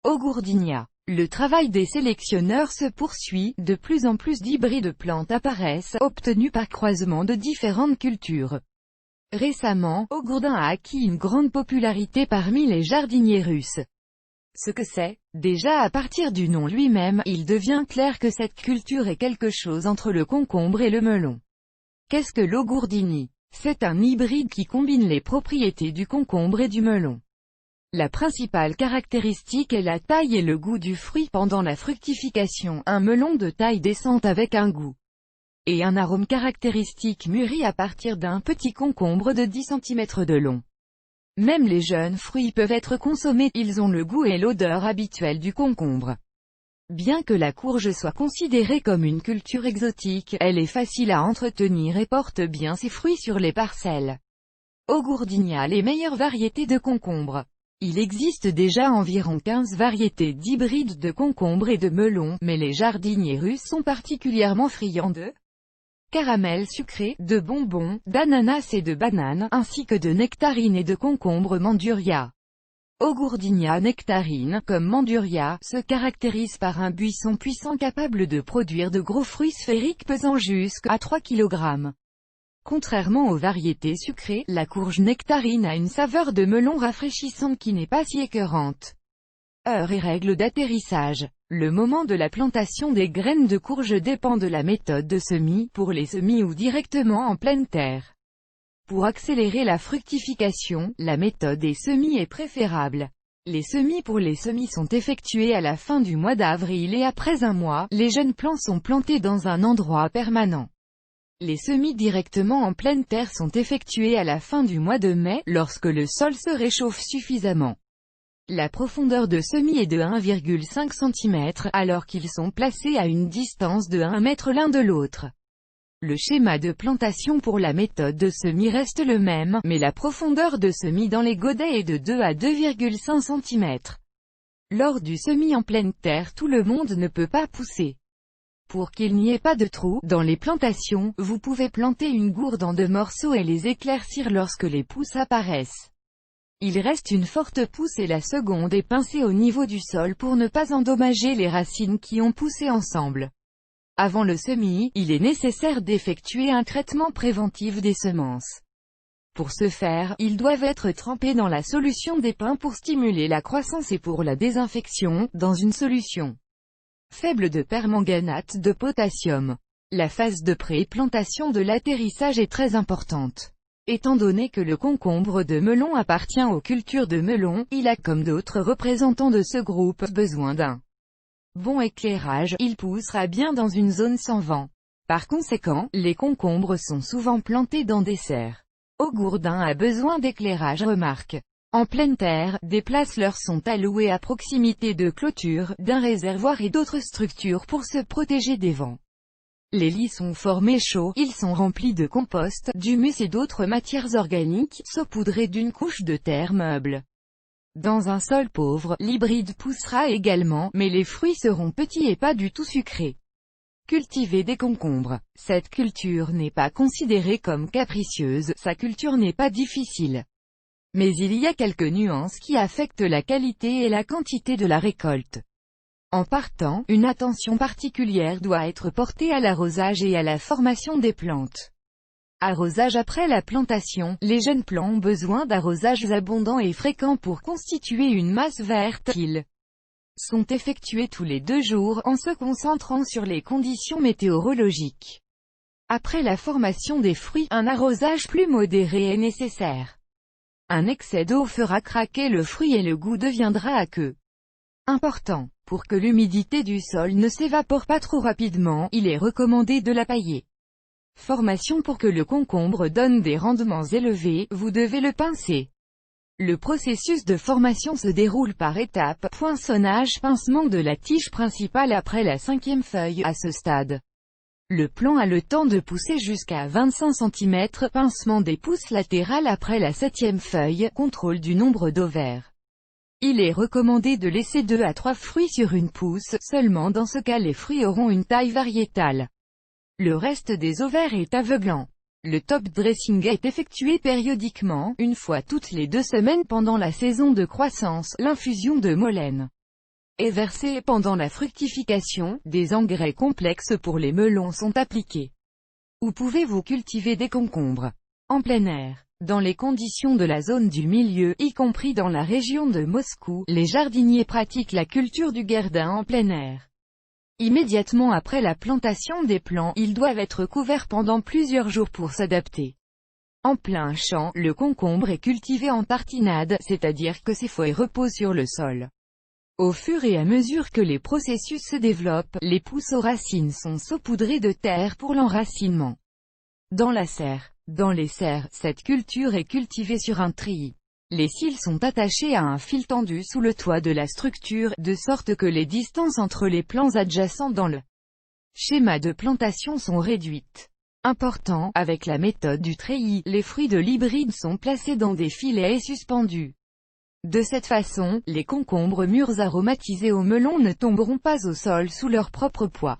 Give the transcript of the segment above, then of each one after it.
Au Gourdinia, le travail des sélectionneurs se poursuit, de plus en plus d'hybrides de plantes apparaissent, obtenus par croisement de différentes cultures. Récemment, Au Gourdin a acquis une grande popularité parmi les jardiniers russes. Ce que c'est, déjà à partir du nom lui-même, il devient clair que cette culture est quelque chose entre le concombre et le melon. Qu'est-ce que l'Augourdini? C'est un hybride qui combine les propriétés du concombre et du melon. La principale caractéristique est la taille et le goût du fruit pendant la fructification, un melon de taille décente avec un goût et un arôme caractéristique mûri à partir d'un petit concombre de 10 cm de long. Même les jeunes fruits peuvent être consommés, ils ont le goût et l'odeur habituels du concombre. Bien que la courge soit considérée comme une culture exotique, elle est facile à entretenir et porte bien ses fruits sur les parcelles. Au Gourdinia, les meilleures variétés de concombre. Il existe déjà environ 15 variétés d'hybrides de concombre et de melon, mais les jardiniers russes sont particulièrement friands de caramel sucré, de bonbons, d'ananas et de bananes, ainsi que de nectarines et de concombre manduria. Au Gourdinia nectarine, comme manduria, se caractérise par un buisson puissant capable de produire de gros fruits sphériques pesant jusqu'à 3 kg. Contrairement aux variétés sucrées, la courge nectarine a une saveur de melon rafraîchissante qui n'est pas si écœurante. Heures et règles d'atterrissage. Le moment de la plantation des graines de courge dépend de la méthode de semis, pour les semis ou directement en pleine terre. Pour accélérer la fructification, la méthode des semis est préférable. Les semis pour les semis sont effectués à la fin du mois d'avril et après un mois, les jeunes plants sont plantés dans un endroit permanent. Les semis directement en pleine terre sont effectués à la fin du mois de mai, lorsque le sol se réchauffe suffisamment. La profondeur de semis est de 1,5 cm, alors qu'ils sont placés à une distance de 1 mètre l'un de l'autre. Le schéma de plantation pour la méthode de semis reste le même, mais la profondeur de semis dans les godets est de 2 à 2,5 cm. Lors du semis en pleine terre, tout le monde ne peut pas pousser. Pour qu'il n'y ait pas de trous dans les plantations, vous pouvez planter une gourde en 2 morceaux et les éclaircir lorsque les pousses apparaissent. Il reste une forte pousse et la seconde est pincée au niveau du sol pour ne pas endommager les racines qui ont poussé ensemble. Avant le semis, il est nécessaire d'effectuer un traitement préventif des semences. Pour ce faire, ils doivent être trempés dans la solution des pins pour stimuler la croissance et pour la désinfection, dans une solution faible de permanganate de potassium. La phase de pré-plantation de l'atterrissage est très importante. Étant donné que le concombre de melon appartient aux cultures de melon, il a comme d'autres représentants de ce groupe, besoin d'un bon éclairage, il poussera bien dans une zone sans vent. Par conséquent, les concombres sont souvent plantés dans des serres. Au Gourdin a besoin d'éclairage. Remarque. En pleine terre, des places leur sont allouées à proximité de clôtures, d'un réservoir et d'autres structures pour se protéger des vents. Les lits sont formés chauds, ils sont remplis de compost, d'humus et d'autres matières organiques, saupoudrés d'une couche de terre meuble. Dans un sol pauvre, l'hybride poussera également, mais les fruits seront petits et pas du tout sucrés. Cultiver des concombres. Cette culture n'est pas considérée comme capricieuse, sa culture n'est pas difficile. Mais il y a quelques nuances qui affectent la qualité et la quantité de la récolte. En partant, une attention particulière doit être portée à l'arrosage et à la formation des plantes. Arrosage après la plantation. Les jeunes plants ont besoin d'arrosages abondants et fréquents pour constituer une masse verte. Ils sont effectués tous les 2 jours, en se concentrant sur les conditions météorologiques. Après la formation des fruits, un arrosage plus modéré est nécessaire. Un excès d'eau fera craquer le fruit et le goût deviendra aqueux. Important. Pour que l'humidité du sol ne s'évapore pas trop rapidement, il est recommandé de la pailler. Formation. Pour que le concombre donne des rendements élevés, vous devez le pincer. Le processus de formation se déroule par étapes. Poinçonnage, pincement de la tige principale après la 5e feuille. À ce stade, le plant a le temps de pousser jusqu'à 25 cm. Pincement des pousses latérales après la 7e feuille. Contrôle du nombre d'ovaires. Il est recommandé de laisser 2 à 3 fruits sur une pousse, seulement dans ce cas les fruits auront une taille variétale. Le reste des ovaires est aveuglant. Le top dressing est effectué périodiquement, une fois toutes les 2 semaines pendant la saison de croissance, l'infusion de molène. est versé pendant la fructification, des engrais complexes pour les melons sont appliqués. Où pouvez-vous cultiver des concombres? En plein air. Dans les conditions de la zone du milieu, y compris dans la région de Moscou, les jardiniers pratiquent la culture du guerdin en plein air. Immédiatement après la plantation des plants, ils doivent être couverts pendant plusieurs jours pour s'adapter. En plein champ, le concombre est cultivé en tartinade, c'est-à-dire que ses feuilles reposent sur le sol. Au fur et à mesure que les processus se développent, les pousses aux racines sont saupoudrées de terre pour l'enracinement. Dans la serre. Dans les serres, cette culture est cultivée sur un treillis. Les cils sont attachés à un fil tendu sous le toit de la structure, de sorte que les distances entre les plants adjacents dans le schéma de plantation sont réduites. Important, avec la méthode du treillis, les fruits de l'hybride sont placés dans des filets et suspendus. De cette façon, les concombres mûrs aromatisés au melon ne tomberont pas au sol sous leur propre poids.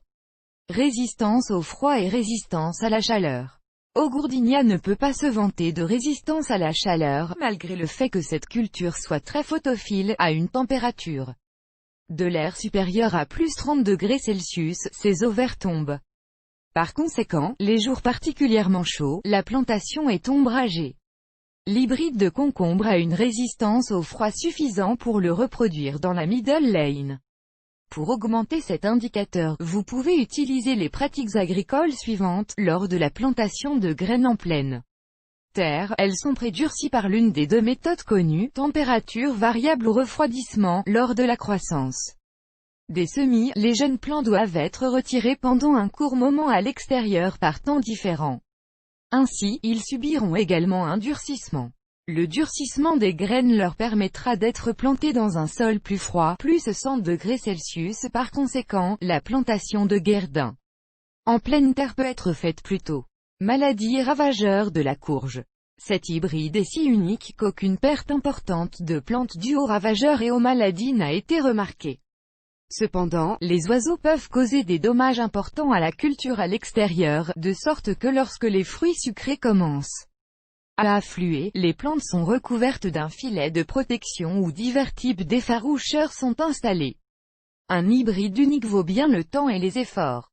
Résistance au froid et résistance à la chaleur. Augourdinia ne peut pas se vanter de résistance à la chaleur, malgré le fait que cette culture soit très photophile, à une température de l'air supérieure à plus 30 degrés Celsius, ses ovaires tombent. Par conséquent, les jours particulièrement chauds, la plantation est ombragée. L'hybride de concombre a une résistance au froid suffisant pour le reproduire dans la middle lane. Pour augmenter cet indicateur, vous pouvez utiliser les pratiques agricoles suivantes. Lors de la plantation de graines en pleine terre, elles sont prédurcies par l'une des deux méthodes connues, température variable ou refroidissement. Lors de la croissance des semis, les jeunes plants doivent être retirés pendant un court moment à l'extérieur par temps différents. Ainsi, ils subiront également un durcissement. Le durcissement des graines leur permettra d'être plantés dans un sol plus froid, plus 100 degrés Celsius. Par conséquent, la plantation de guerdin en pleine terre peut être faite plus tôt. Maladie et ravageurs de la courge. Cet hybride est si unique qu'aucune perte importante de plantes due aux ravageurs et aux maladies n'a été remarquée. Cependant, les oiseaux peuvent causer des dommages importants à la culture à l'extérieur, de sorte que lorsque les fruits sucrés commencent à affluer, les plantes sont recouvertes d'un filet de protection où divers types d'effaroucheurs sont installés. Un hybride unique vaut bien le temps et les efforts.